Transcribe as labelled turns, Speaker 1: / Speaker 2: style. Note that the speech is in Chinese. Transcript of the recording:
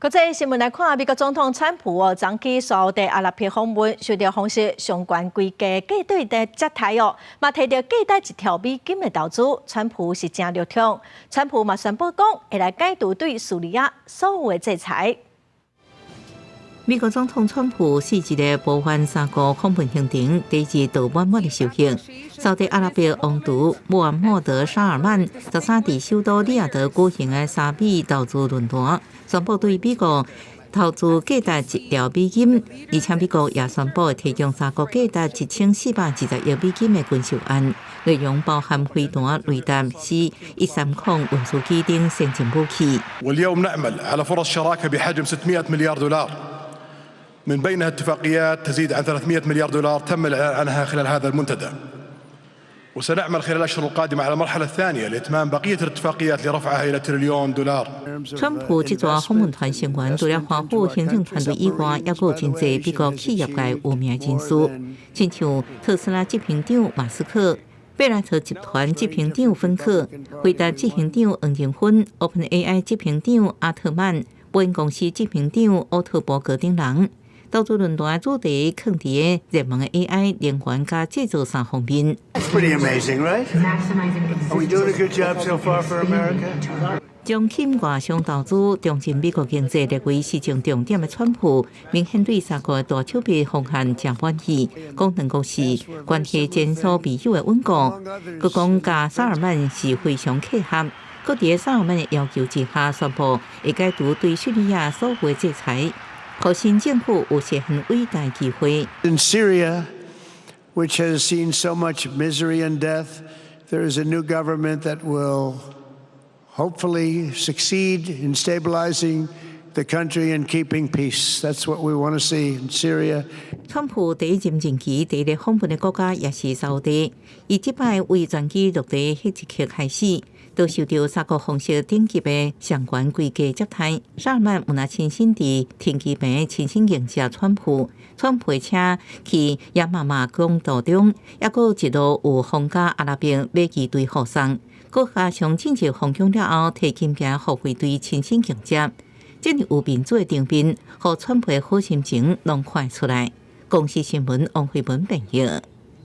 Speaker 1: 国际新闻来看，美国总统川普昨起沙特阿拉伯访问，受到方式相关规家舰队的接待嘛摕到价值1条美金的投资，川普是真热痛。川普嘛宣布讲，会来解除对叙利亚所有的制裁。
Speaker 2: 美国总统川普是一个包含3个访问行程，第一度满满的受刑。沙特阿拉伯王储穆罕默德·沙尔曼13伫首都里亚德举行的3美投资论坛，宣布对美国投资价值1条美金，而且美国也宣布提供3个价值1420亿美金的军售案，内容包含飞弹、雷达、C-130运输机等先进武器。
Speaker 3: واليوم نأمل على فرص شراكة بحجم 600 مليار دولار. من بينها اتفاقيات تزيد عن 300 مليار دولار تم الإعلان عنها خلال هذا المنتدى. وسنعمل خلال الأشهر القادمة على المرحلة الثانية لإتمام بقية الاتفاقيات لرفعها إلى تريليون دولار.
Speaker 2: 川普这座访问团成员除了华府行政团队以外，也有真侪美国企业界有名人士，亲像特斯拉执行长马斯克、贝莱特集团执行长芬克、辉达执行长黄仁勋、OpenAI 执行长阿特曼、波音公司执行长奥特伯格等人。投资论坛主题放伫个热门的 AI、能源加制造3方面。
Speaker 4: That's pretty amazing, right? Are we doing a good job so far for America?
Speaker 2: 将侵外商投资重振美国经济列为市场重点的川普，明显对3个大手笔方案真满意，讲两国是关系前所未有的稳固。佮讲甲沙尔曼是非常契合，佮伫沙尔曼的要求之下，宣布会解除对叙利亚所有的制裁。互新政府有些很伟大机会。
Speaker 4: In Syria, which has seen so much misery and death, there is a new government that will hopefully succeed in stabilizing the country and keeping peace. That's what we want to see in Syria.
Speaker 2: 川普第一任任期第一个访问的国家也是沙特，伊即摆为全机落地迄一刻开始，都受到3个方式顶级的相关规家接待。沙尔曼有那亲身伫天气坪亲身迎接川普，川普的车去亚马马公道中，也有一路有皇家阿拉伯马骑队护送，佮加上进入方向了后，提金镜护卫队亲身迎接。这样有民主的场面，互川普的好心情拢快出来。公司新闻王慧文报道。